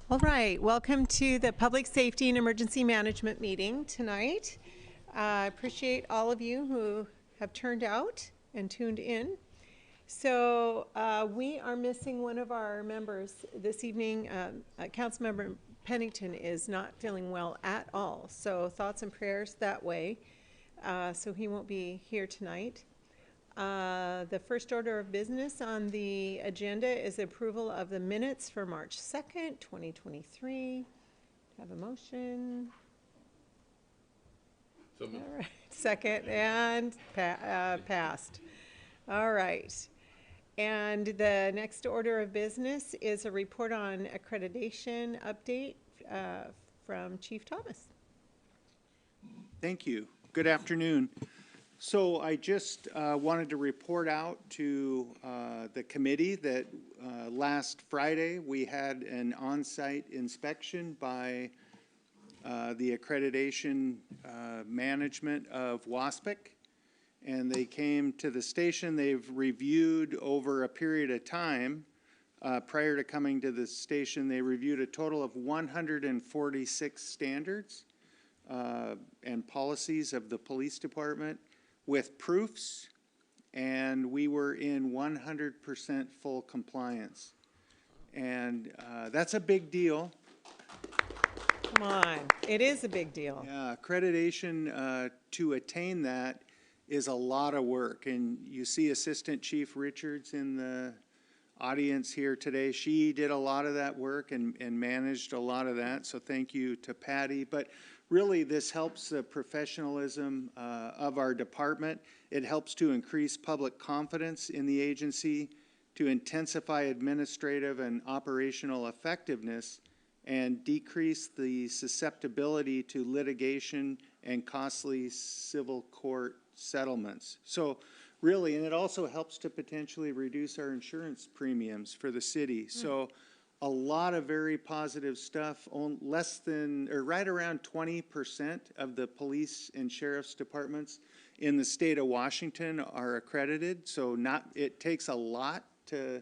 All right, welcome to the Public Safety and Emergency Management meeting tonight. I appreciate all of you who have turned out and tuned in. So we are missing one of our members this evening. Councilmember Pennington is not feeling well at all, so thoughts and prayers that way. So he won't be here tonight. The first order of business on the agenda is approval of the minutes for March 2nd, 2023. Have a motion? So moved. All right, second and passed. All right. And the next order of business is a report on accreditation update from Chief Thomas. Thank you. Good afternoon. So I just wanted to report out to the committee that last Friday we had an on-site inspection by the accreditation management of WASPIC, and they came to the station. They've reviewed over a period of time. Prior to coming to the station, they reviewed a total of 146 standards and policies of the police department with proofs, and we were in 100% full compliance. And that's a big deal. Come on, it is a big deal. Yeah, accreditation to attain that is a lot of work. And you see Assistant Chief Richards in the audience here today. She did a lot of that work and managed a lot of that, so thank you to Patty. But really, this helps the professionalism of our department. It helps to increase public confidence in the agency, to intensify administrative and operational effectiveness, and decrease the susceptibility to litigation and costly civil court settlements. So really, and it also helps to potentially reduce our insurance premiums for the city. So a lot of very positive stuff. Less than, or right around 20% of the police and sheriff's departments in the state of Washington are accredited. So it takes a lot to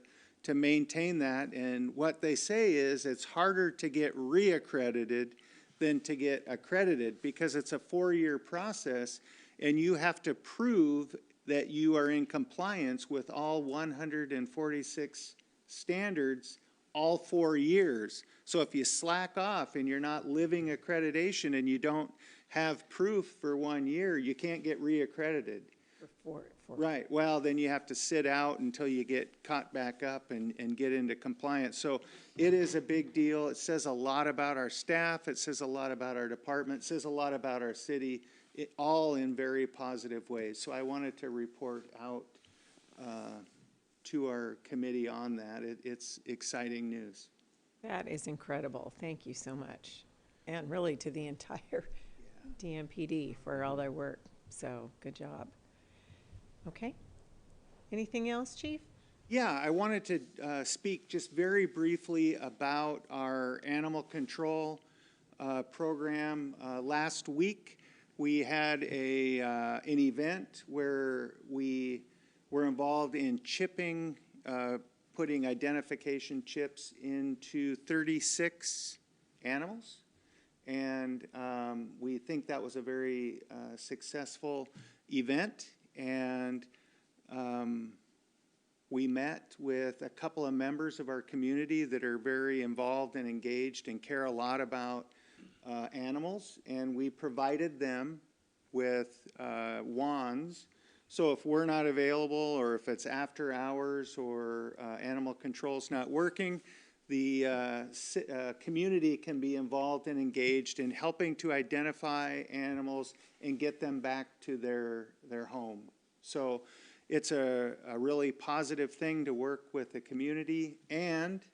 maintain that. And what they say is it's harder to get reaccredited than to get accredited, because it's a 4-year process and you have to prove that you are in compliance with all 146 standards all 4 years. So if you slack off and you're not living accreditation and you don't have proof for 1 year, you can't get reaccredited. Right. Well, then you have to sit out until you get caught back up and get into compliance. So it is a big deal. It says a lot about our staff. It says a lot about our department. It says a lot about our city, all in very positive ways. So I wanted to report out to our committee on that. It's exciting news. That is incredible. Thank you so much. And really to the entire DMPD for all their work. So good job. Okay. Anything else, Chief? Yeah, I wanted to speak just very briefly about our animal control program. Last week we had an event where we were involved in chipping, putting identification chips into 36 animals. And we think that was a very successful event. And we met with a couple of members of our community that are very involved and engaged and care a lot about animals. And we provided them with wands. So if we're not available, or if it's after hours, or animal control's not working, the community can be involved and engaged in helping to identify animals and get them back to their home. So it's a really positive thing to work with the community, and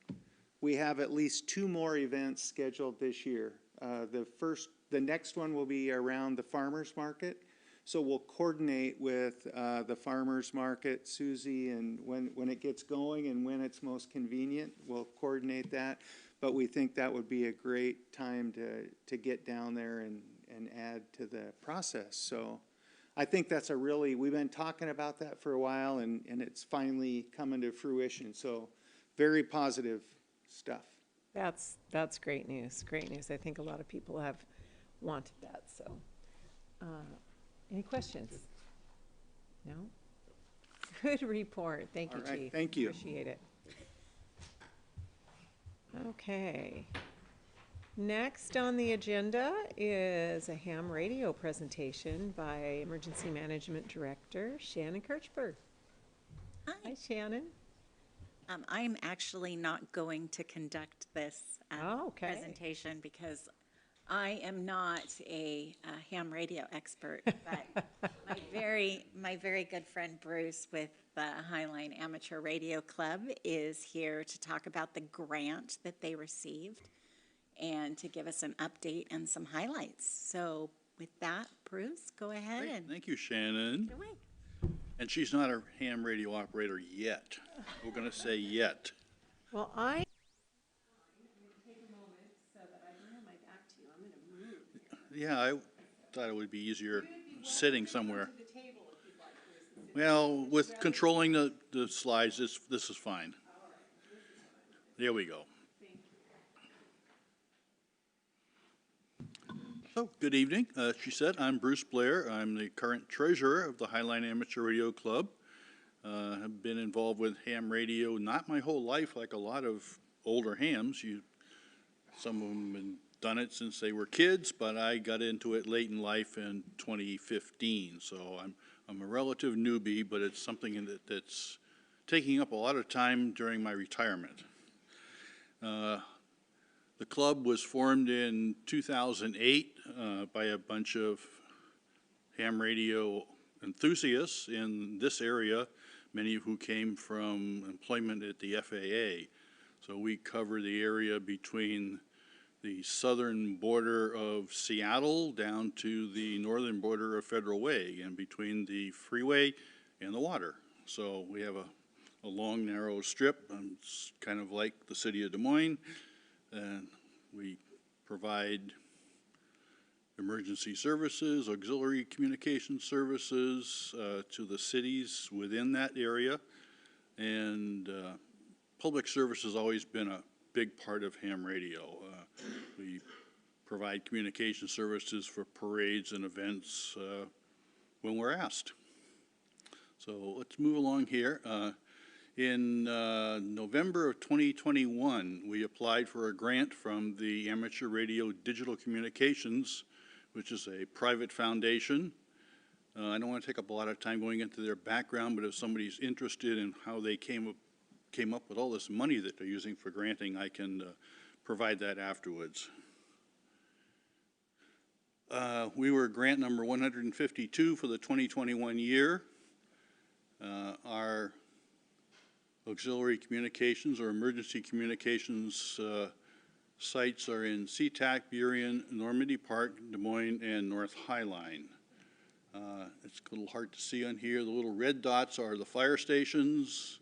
we have at least 2 more events scheduled this year. The next one will be around the farmers market. So we'll coordinate with the farmers market, Susie, and when it gets going and when it's most convenient, we'll coordinate that. But we think that would be a great time to get down there and add to the process. So I think that's we've been talking about that for a while, and it's finally coming to fruition. So very positive stuff. That's great news, great news. I think a lot of people have wanted that, so. Any questions? No? Good report. Thank you, All right, Chief. thank you. Appreciate it. Okay. Next on the agenda is a ham radio presentation by Emergency Management Director Shannon Kirchberg. Hi, Hi. Shannon. I'm actually not going to conduct this Okay. presentation because I am not a ham radio expert, but my very good friend Bruce with the Highline Amateur Radio Club is here to talk about the grant that they received and to give us an update and some highlights. So with that, Bruce, go ahead Great. and Thank you, Shannon. take it away. And she's not a ham radio operator yet. We're going to say yet. Well, I Yeah, I thought it would be easier sitting somewhere. Well, with controlling the slides, this is fine. There we go. So, good evening. She said, I'm Bruce Blair. I'm the current treasurer of the Highline Amateur Radio Club. I've been involved with ham radio not my whole life like a lot of older hams. Some of them have done it since they were kids, but I got into it late in life in 2015. So I'm a relative newbie, but it's something that's taking up a lot of time during my retirement. The club was formed in 2008 by a bunch of ham radio enthusiasts in this area, many of who came from employment at the FAA. So we cover the area between the southern border of Seattle down to the northern border of Federal Way and between the freeway and the water. So we have a long, narrow strip. It's kind of like the city of Des Moines. And we provide emergency services, auxiliary communication services to the cities within that area. And public service has always been a big part of ham radio. We provide communication services for parades and events when we're asked. So let's move along here. In November of 2021, we applied for a grant from the Amateur Radio Digital Communications, which is a private foundation. I don't want to take up a lot of time going into their background, but if somebody's interested in how they came up with all this money that they're using for granting, I can provide that afterwards. We were grant number 152 for the 2021 year. Our auxiliary communications or emergency communications sites are in SeaTac, Burien, Normandy Park, Des Moines, and North Highline. It's a little hard to see on here. The little red dots are the fire stations.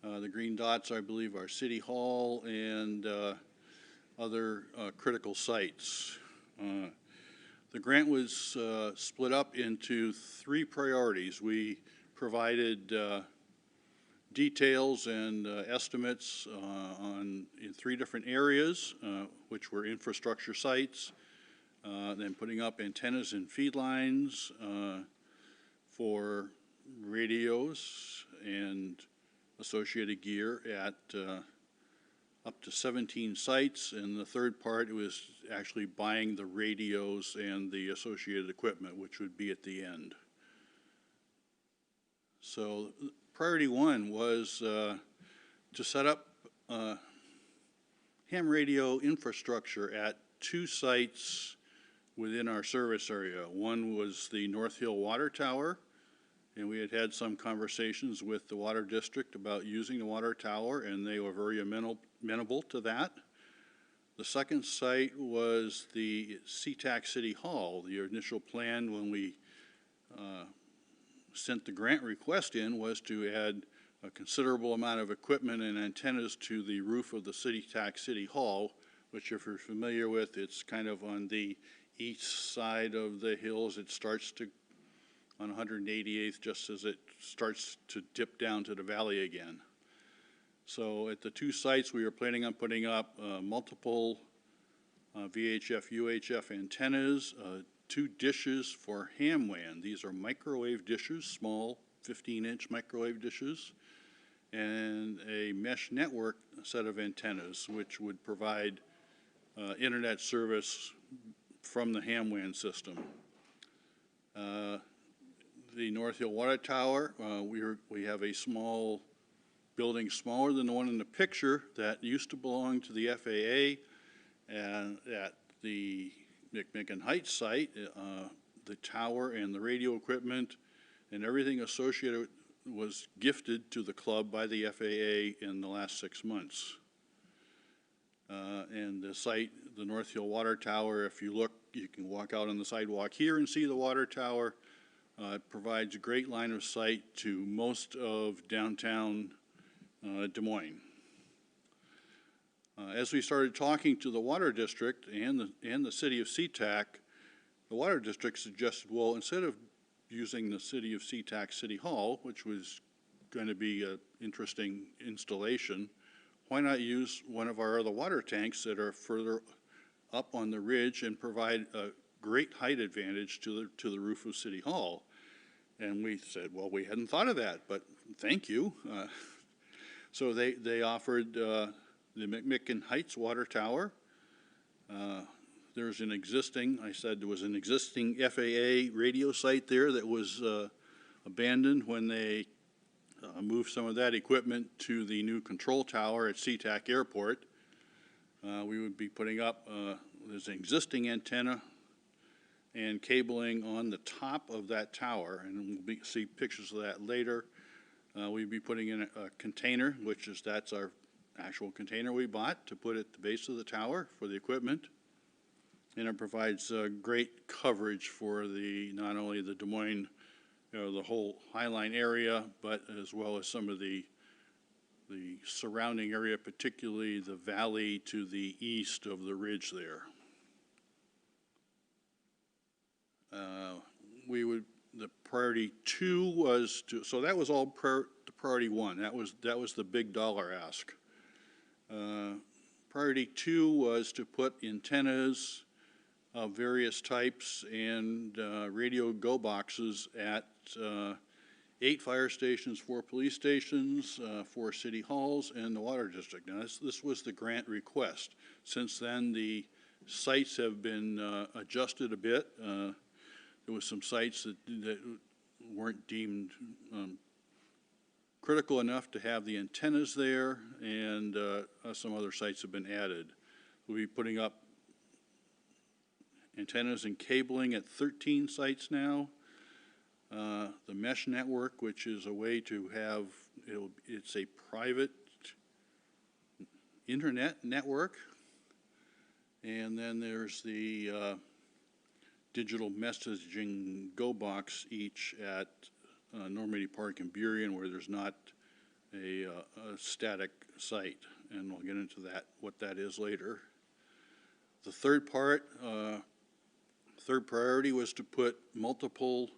The green dots, I believe, are City Hall and other critical sites. The grant was split up into three priorities. We provided details and estimates in three different areas, which were infrastructure sites, then putting up antennas and feed lines for radios and associated gear at up to 17 sites, and the third part was actually buying the radios and the associated equipment, which would be at the end. So priority one was to set up ham radio infrastructure at two sites within our service area. One was the North Hill Water Tower, and we had some conversations with the Water District about using the water tower, and they were very amenable to that. The second site was the SeaTac City Hall. The initial plan when we sent the grant request in was to add a considerable amount of equipment and antennas to the roof of the SeaTac City Hall, which if you're familiar with, it's kind of on the east side of the hills. It starts to on 188th just as it starts to dip down to the valley again. So at the two sites, we are planning on putting up multiple VHF, UHF antennas, 2 dishes for ham WAN. These are microwave dishes, small 15-inch microwave dishes, and a mesh network set of antennas, which would provide internet service from the ham WAN system. The North Hill Water Tower, we have a small building smaller than the one in the picture that used to belong to the FAA, and at the McMicken Heights site, the tower and the radio equipment and everything associated was gifted to the club by the FAA in the last 6 months. And the site, the North Hill Water Tower, if you look, you can walk out on the sidewalk here and see the water tower. It provides a great line of sight to most of downtown Des Moines. As we started talking to the Water District and the City of SeaTac, the Water District suggested, well, instead of using the City of SeaTac City Hall, which was going to be an interesting installation, why not use one of our other water tanks that are further up on the ridge and provide a great height advantage to the roof of City Hall? And we said, well, we hadn't thought of that, but thank you. So they offered the McMicken Heights Water Tower. There's an existing, I said there was an existing FAA radio site there that was abandoned when they moved some of that equipment to the new control tower at SeaTac Airport. We would be putting up, there's an existing antenna and cabling on the top of that tower, and we'll see pictures of that later. We'd be putting in a container, that's our actual container we bought to put at the base of the tower for the equipment. And it provides great coverage for not only the Des Moines, the whole Highline area, but as well as some of the surrounding area, particularly the valley to the east of the ridge there. The priority 2 was to, so that was all the priority 1. That was the big dollar ask. Priority 2 was to put antennas of various types and radio go boxes at 8 fire stations, 4 police stations, 4 city halls, and the water district. Now this was the grant request. Since then, the sites have been adjusted a bit. There was some sites that weren't deemed critical enough to have the antennas there, and some other sites have been added. We'll be putting up antennas and cabling at 13 sites now. The mesh network, which is a way to have, it's a private internet network. And then there's the digital messaging go box each at Normandy Park and Burien, where there's not a static site. And we'll get into that, what that is later. The third priority was to put multiple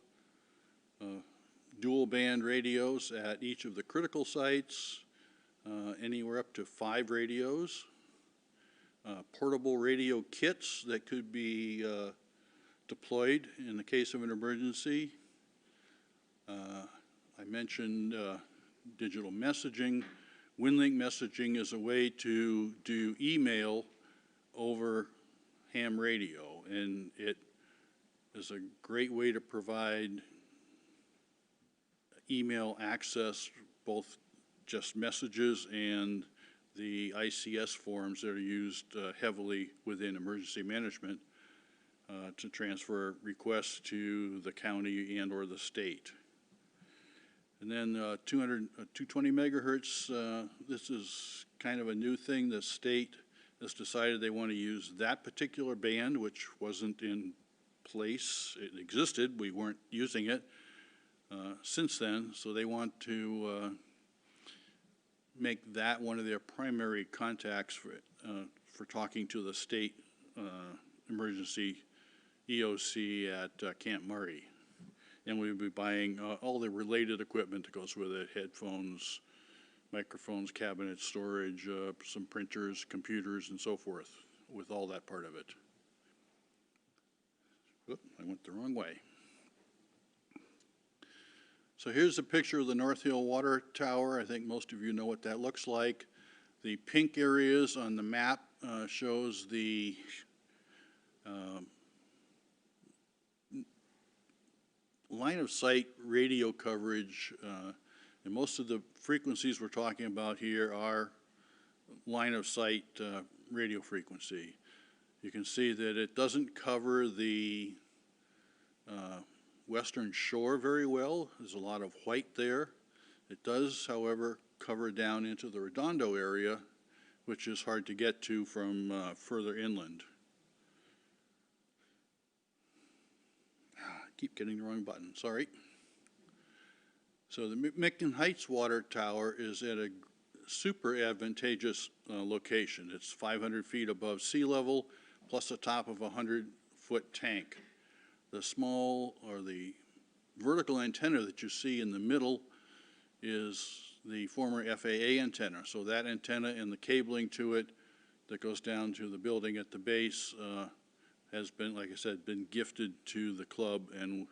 dual band radios at each of the critical sites, anywhere up to 5 radios. Portable radio kits that could be deployed in the case of an emergency. I mentioned digital messaging. WinLink messaging is a way to do email over ham radio, and it is a great way to provide email access, both just messages and the ICS forms that are used heavily within emergency management to transfer requests to the county and or the state. And then 220 megahertz, this is kind of a new thing. The state has decided they want to use that particular band, which wasn't in place. It existed, we weren't using it since then, so they want to make that one of their primary contacts for talking to the state emergency EOC at Camp Murray. And we'll be buying all the related equipment that goes with it, headphones, microphones, cabinets, storage, some printers, computers, and so forth, with all that part of it. Oop, I went the wrong way. So here's a picture of the North Hill Water Tower. I think most of you know what that looks like. The pink areas on the map shows the line of sight radio coverage, and most of the frequencies we're talking about here are line of sight radio frequency. You can see that it doesn't cover the western shore very well. There's a lot of white there. It does, however, cover down into the Redondo area, which is hard to get to from further inland. Keep getting the wrong button, sorry. So the Mgmt Heights Water Tower is at a super advantageous location. It's 500 feet above sea level, plus the top of a 100-foot tank. The small, or the vertical antenna that you see in the middle is the former FAA antenna. So that antenna and the cabling to it that goes down to the building at the base has been, like I said, been gifted to the club, and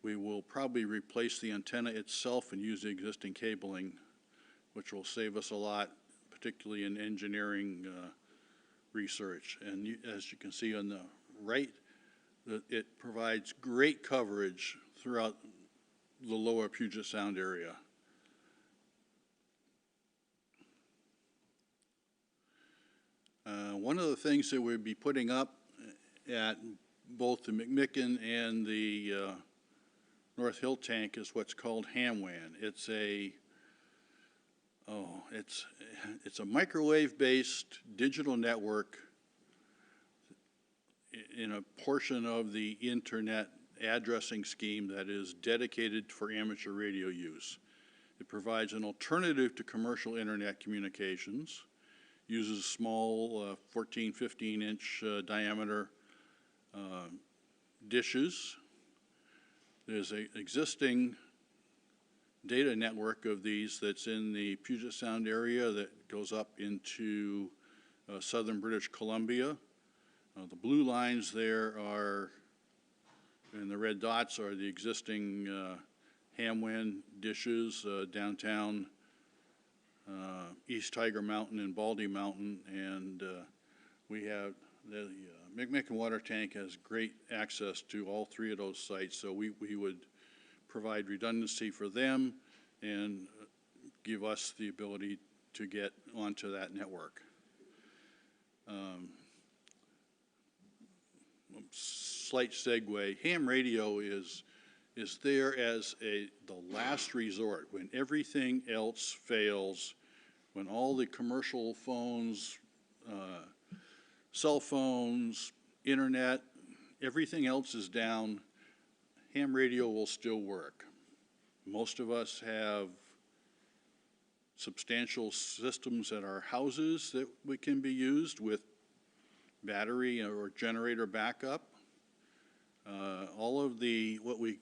we will probably replace the antenna itself and use the existing cabling, which will save us a lot, particularly in engineering research. And as you can see on the right, it provides great coverage throughout the lower Puget Sound area. One of the things that we'll be putting up at both the McMicken and the North Hill tank is what's called HamWAN. It's a microwave-based digital network in a portion of the internet addressing scheme that is dedicated for amateur radio use. It provides an alternative to commercial internet communications, uses small 14, 15-inch diameter dishes. There's an existing data network of these that's in the Puget Sound area that goes up into southern British Columbia. The blue lines there are, and the red dots are the existing HamWAN dishes downtown East Tiger Mountain and Baldy Mountain, and we have the McMicken water tank has great access to all three of those sites, so we would provide redundancy for them and give us the ability to get onto that network. Slight segue, ham radio is there as the last resort when everything else fails, when all the commercial phones, cell phones, internet, everything else is down, ham radio will still work. Most of us have substantial systems at our houses that we can be used with battery or generator backup. All of what we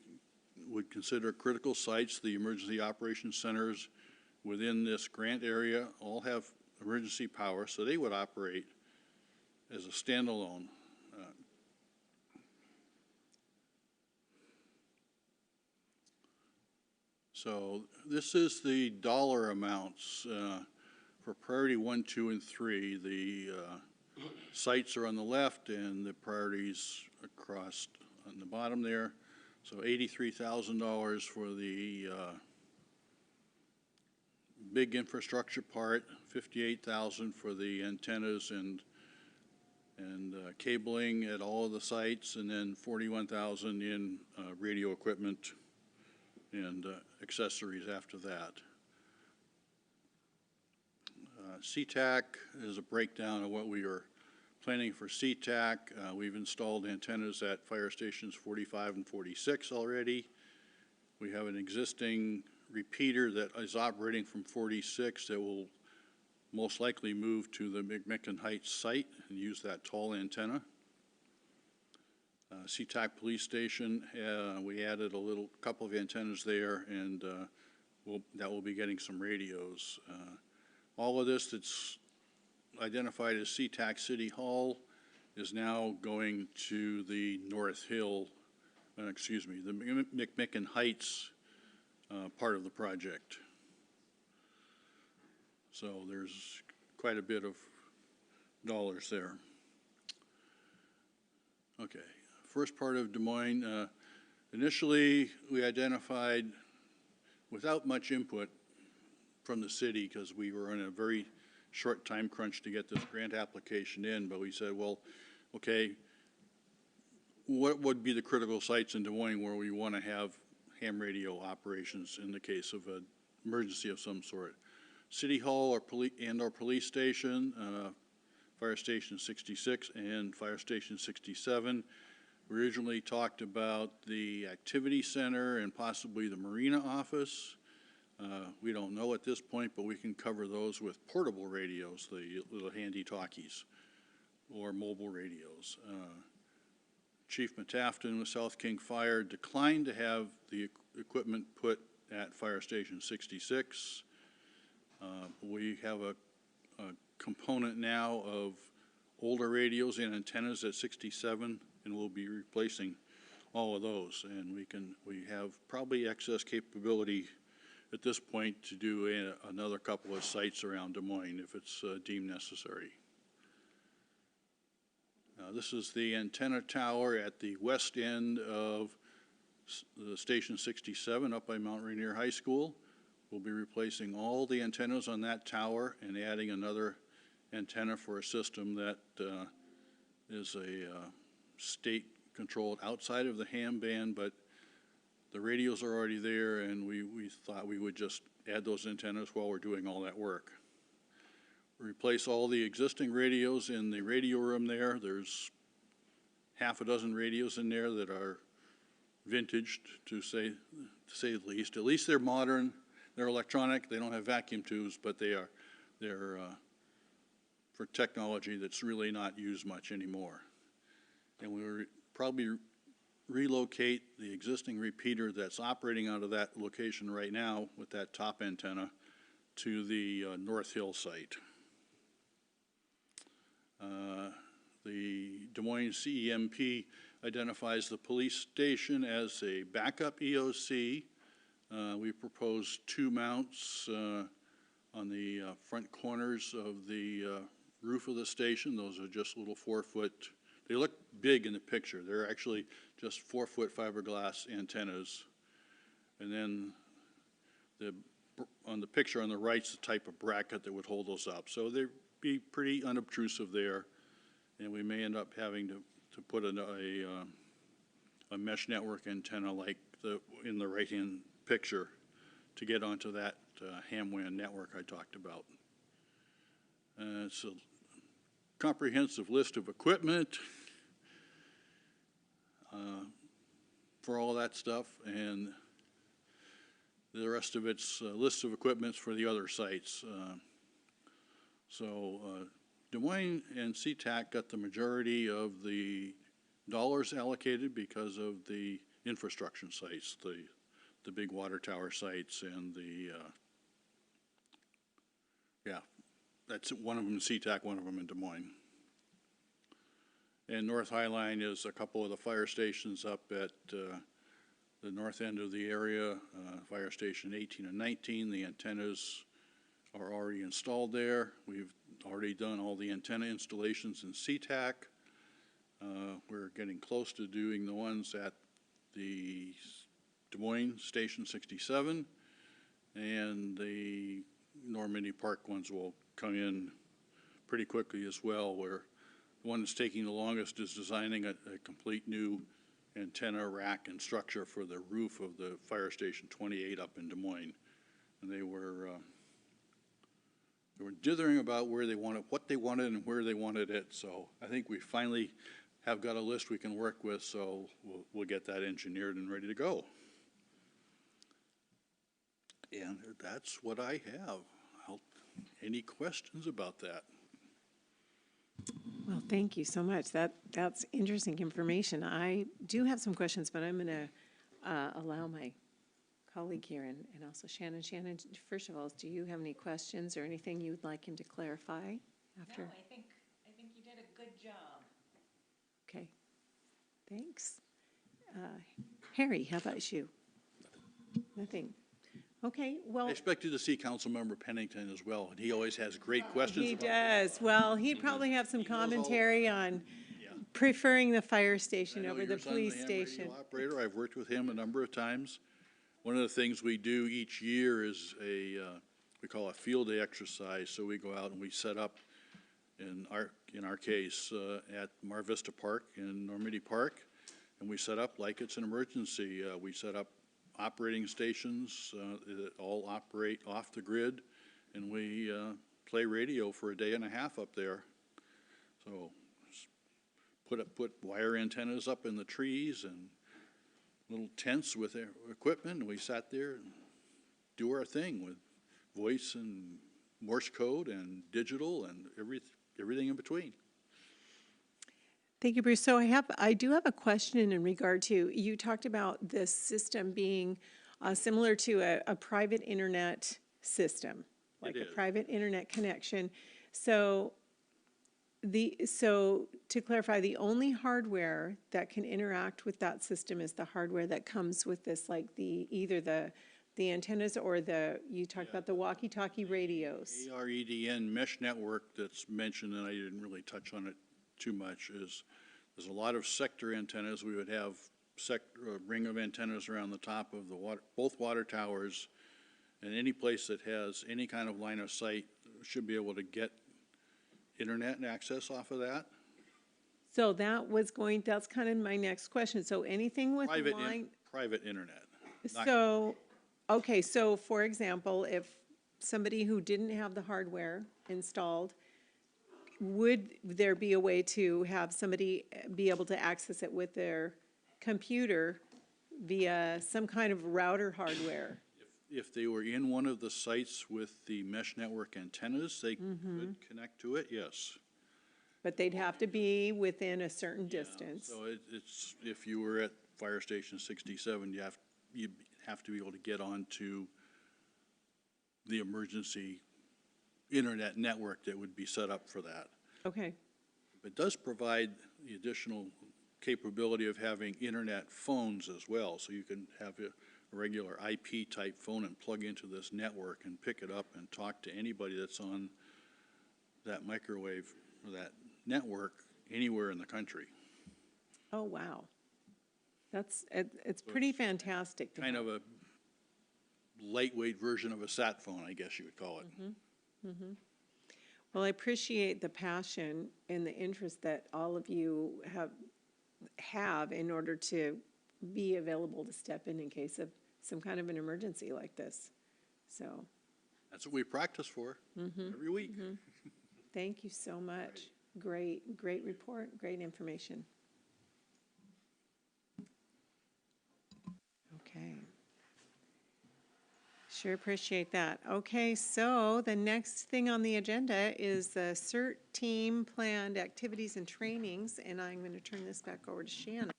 would consider critical sites, the emergency operations centers within this grant area, all have emergency power, so they would operate as a standalone. So this is the dollar amounts for priority 1, 2, and 3. The sites are on the left and the priorities across on the bottom there. So $83,000 for the big infrastructure part, $58,000 for the antennas and cabling at all of the sites, and then $41,000 in radio equipment and accessories after that. CTAC is a breakdown of what we are planning for CTAC. We've installed antennas at fire stations 45 and 46 already. We have an existing repeater that is operating from 46 that will most likely move to the McMicken Heights site and use that tall antenna. SeaTac Police Station, we added a couple of antennas there, and that will be getting some radios. All of this that's identified as SeaTac City Hall is now going to the North Hill, the McMicken Heights part of the project. So there's quite a bit of dollars there. Okay, first part of Des Moines. Initially, we identified, without much input from the city, because we were in a very short time crunch to get this grant application in, but we said, well, okay, what would be the critical sites in Des Moines where we want to have ham radio operations in the case of an emergency of some sort? City Hall or police station, Fire Station 66 and Fire Station 67. We originally talked about the activity center and possibly the marina office. We don't know at this point, but we can cover those with portable radios, the little handy talkies, or mobile radios. Chief Matafton with South King Fire declined to have the equipment put at Fire Station 66. We have a component now of older radios and antennas at 67, and we'll be replacing all of those. And we have probably excess capability at this point to do another couple of sites around Des Moines if it's deemed necessary. This is the antenna tower at the west end of the Station 67 up by Mount Rainier High School. We'll be replacing all the antennas on that tower and adding another antenna for a system that is a state controlled outside of the ham band, but the radios are already there, and we thought we would just add those antennas while we're doing all that work. Replace all the existing radios in the radio room there. There's half a dozen radios in there that are vintaged, to say the least. At least they're modern. They're electronic. They don't have vacuum tubes, but they're for technology that's really not used much anymore. And we will probably relocate the existing repeater that's operating out of that location right now with that top antenna to the North Hill site. The Des Moines CEMP identifies the police station as a backup EOC. We propose 2 mounts on the front corners of the roof of the station. Those are just little 4-foot, they look big in the picture. They're actually just 4-foot fiberglass antennas. And then on the picture on the right's the type of bracket that would hold those up. So they'd be pretty unobtrusive there. And we may end up having to put a mesh network antenna like in the right-hand picture to get onto that ham WAN network I talked about. It's a comprehensive list of equipment for all that stuff, and the rest of it's a list of equipments for the other sites. Des Moines and SeaTac got the majority of the dollars allocated because of the infrastructure sites, the big water tower sites, and the that's one of them in SeaTac, one of them in Des Moines. And North Highline is a couple of the fire stations up at the north end of the area, Fire Station 18 and 19. The antennas are already installed there. We've already done all the antenna installations in SeaTac. We're getting close to doing the ones at the Des Moines Station 67, and the Normandy Park ones will come in pretty quickly as well, where the one that's taking the longest is designing a complete new antenna rack and structure for the roof of the Fire Station 28 up in Des Moines. And they were dithering about where they wanted, what they wanted and where they wanted it. So I think we finally have got a list we can work with, so we'll get that engineered and ready to go. And that's what I have. Any questions about that? Well, thank you so much. That's interesting information. I do have some questions, but I'm going to allow my colleague here and also Shannon. Shannon, first of all, do you have any questions or anything you'd like him to clarify after? No, I think you did a good job. Okay, thanks. Harry, how about you? Nothing. Okay, well, I expected to see Councilmember Pennington as well, and he always has great questions. he about- does. Well, he'd probably have some knows all- commentary on Yeah. preferring the fire I station know over your the son's police a ham radio station. operator. I've worked with him a number of times. One of the things we do each year is we call a field day exercise. So we go out and we set up, in our case, at Mar Vista Park in Normandy Park, and we set up like it's an emergency. We set up operating stations that all operate off the grid, and we play radio for a day and a half up there. So put wire antennas up in the trees and little tents with their equipment, and we sat there and do our thing with voice and Morse code and digital and everything in between. Thank you, Bruce. So I do have a question in regard to, you talked about this system being similar to a private internet system, like a is. private internet connection. So to clarify, the only hardware that can interact with that system is the hardware that comes with this, like either the antennas or you talked about the walkie-talkie radios. AREDN mesh network that's mentioned, and I didn't really touch on it too much, there's a lot of sector antennas. We would have a ring of antennas around the top of both water towers, and any place that has any kind of line of sight should be able to get internet and access off of that. So that's kind of my next question. So anything with line. Private internet. Not- So, okay, so for example, if somebody who didn't have the hardware installed, would there be a way to have somebody be able to access it with their computer via some kind of router hardware? If they were in one of the sites with the mesh network antennas, they could connect to it, yes. But they'd have to be within a certain distance. So it's, if you were at Fire Station 67, you'd have to be able to get onto the emergency internet network that would be set up for that. Okay, It does provide the additional capability of having internet phones as well, so you can have a regular IP-type phone and plug into this network and pick it up and talk to anybody that's on that microwave or that network anywhere in the country. oh, wow. It's pretty fantastic. to Kind have. of a lightweight version of a sat phone, I guess you would call it. Well, I appreciate the passion and the interest that all of you have in order to be available to step in case of some kind of an emergency like this. So, That's what we practice for every week. thank you so much. Great report, great information. Okay. Sure appreciate that. Okay, so the next thing on the agenda is the CERT team planned activities and trainings, and I'm going to turn this back over to Shannon.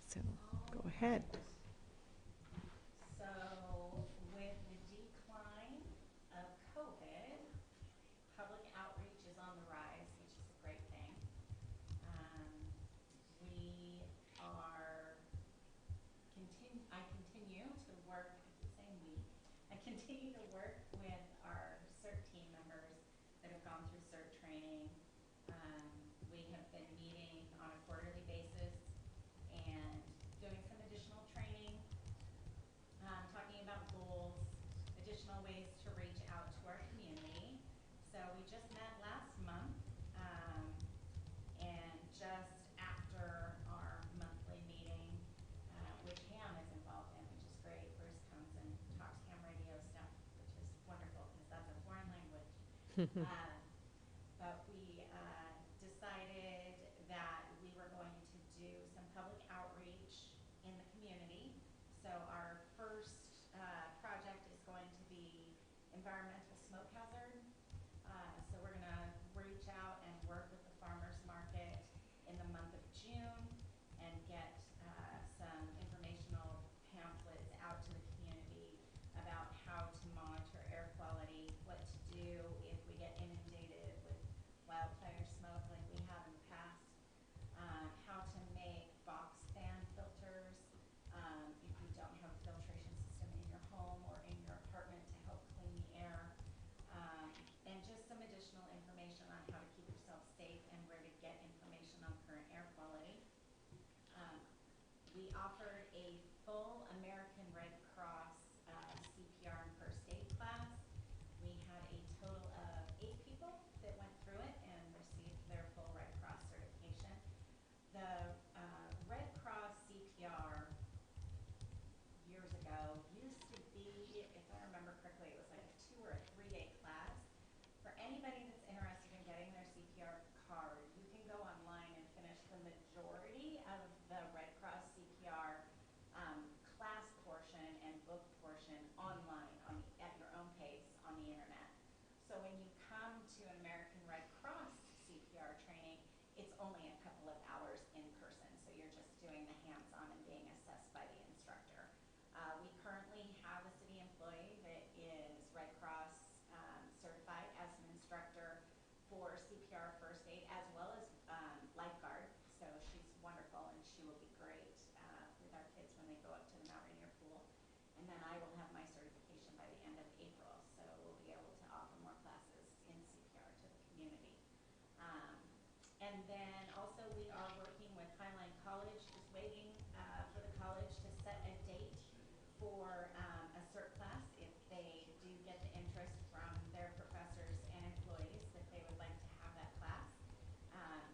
So, go ahead. So with the decline of COVID, public outreach is on the rise, which is a great thing. We are I continue to work, same week, I continue to work with our CERT team members that have gone through CERT training. We have been meeting on a quarterly basis and doing some additional training, talking about goals, additional ways to reach out to our community. So we just met last month, and just after our monthly meeting, which Ham is involved in, which is great. Bruce comes and talks ham radio stuff, which is wonderful because that's a foreign language. But we decided that we were going to do some public outreach in the community. So our first project is going to be environmental smoke hazard. So we're gonna reach out and work with the farmer's market in the month of June and get some informational pamphlets out to the community about how to monitor air quality, what to do if we get inundated with wildfire smoke like we have in the past, how to make box fan filters if you don't have a filtration system in your home or in your apartment to help clean the air, and just some additional information on how to keep yourself safe and where to get information on current air quality. We offered a full American Red Cross CPR and first aid class. We had a total of 8 people that went through it and received their full Red Cross certification. The Red Cross CPR years ago used to be, if I remember correctly, it was like a 2 or a 3-day class. For anybody that's interested in getting their CPR card, you can go online and finish the majority of the Red Cross CPR class portion and book portion online at your own pace on the internet. So when you come to an American Red Cross CPR training, it's only a couple of hours in person. So you're just doing the hands-on and being assessed by the instructor. We currently have a city employee that is Red Cross certified as an instructor for CPR first aid as well as lifeguard. So she's wonderful and she will be great with our kids when they go up to the Mount Rainier pool. And then I will have my certification by the end of April. So we'll be able to offer more classes in CPR to the community. And then also we are working with Highline College, just waiting for the college to set a date for a CERT class if they do get the interest from their professors and employees that they would like to have that class.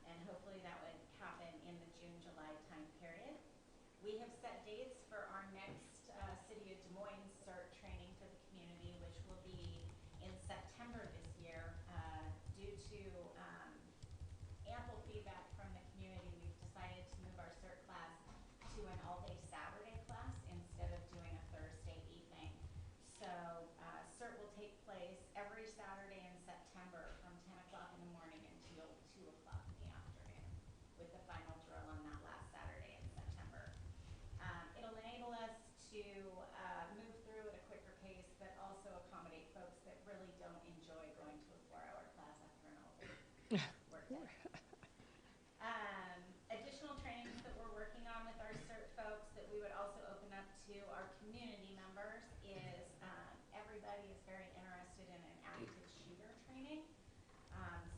And hopefully that would happen in the June-July time period. We have set dates for our next City of Des Moines CERT training for the community, which will be in September this year. Due to ample feedback from the community, we've decided to move our CERT class to an all-day Saturday class instead of doing a Thursday evening. So CERT will take place every Saturday in September from 10 o'clock in the morning until 2 o'clock in the afternoon, with the final drill on that last Saturday in September. It'll enable us to move through at a quicker pace, but also accommodate folks that really don't enjoy going to a 4-hour class after an all-day work day. Additional trainings that we're working on with our CERT folks that we would also open up to our community members is everybody is very interested in an active shooter training.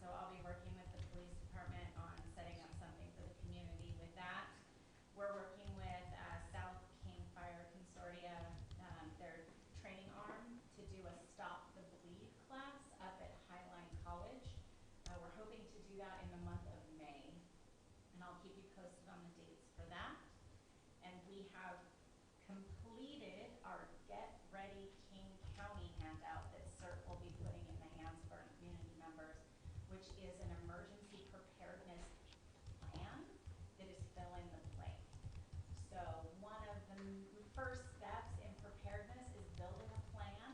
So I'll be working with the police department on setting up something for the community with that. We're working with South King Fire Consortia, their training arm, to do a Stop the Bleed class up at Highline College. We're hoping to do that in the month of May, and I'll keep you posted on the dates for that. And we have completed our Get Ready King County handout that CERT will be putting in the hands of our community members, which is an emergency preparedness plan that is fill in the blank. So one of the first steps in preparedness is building a plan,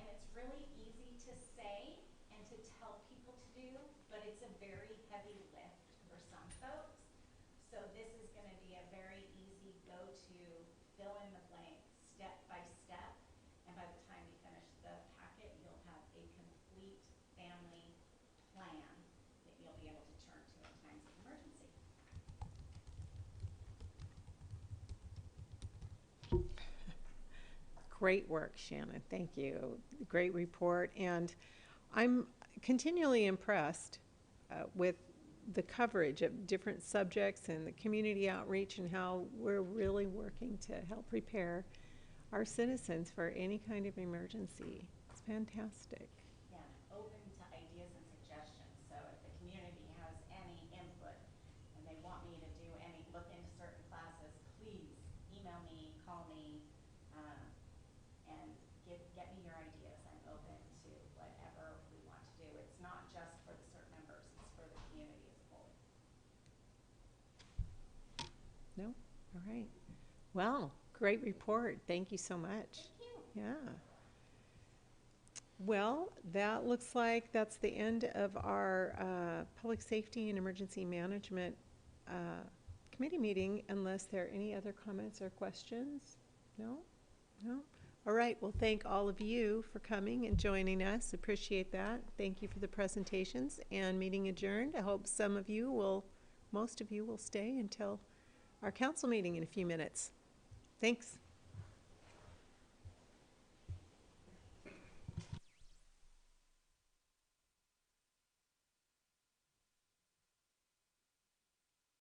and it's really easy to say and to tell people to do, but it's a very heavy lift for some folks. So this is going to be a very easy go-to, fill in the blank, step by step, and by the time you finish the packet, you'll have a complete family plan that you'll be able to turn to in times of emergency. Great work, Shannon. Thank you. Great report. And I'm continually impressed with the coverage of different subjects and the community outreach and how we're really working to help prepare our citizens for any kind of emergency. It's fantastic. Yeah, open to ideas and suggestions. So if the community has any input and they want me to do any, look into certain classes, please email me, call me, and get me your ideas. I'm open to whatever we want to do. It's not just for the CERT members, it's for the community as a whole. No? All right. Well, great report. Thank you so much. Thank you. Yeah. Well, that looks like that's the end of our Public Safety and Emergency Management Committee meeting, unless there are any other comments or questions? No? No? All right, well, thank all of you for coming and joining us. Appreciate that. Thank you for the presentations, and meeting adjourned. I hope most of you will stay until our council meeting in a few minutes. Thanks.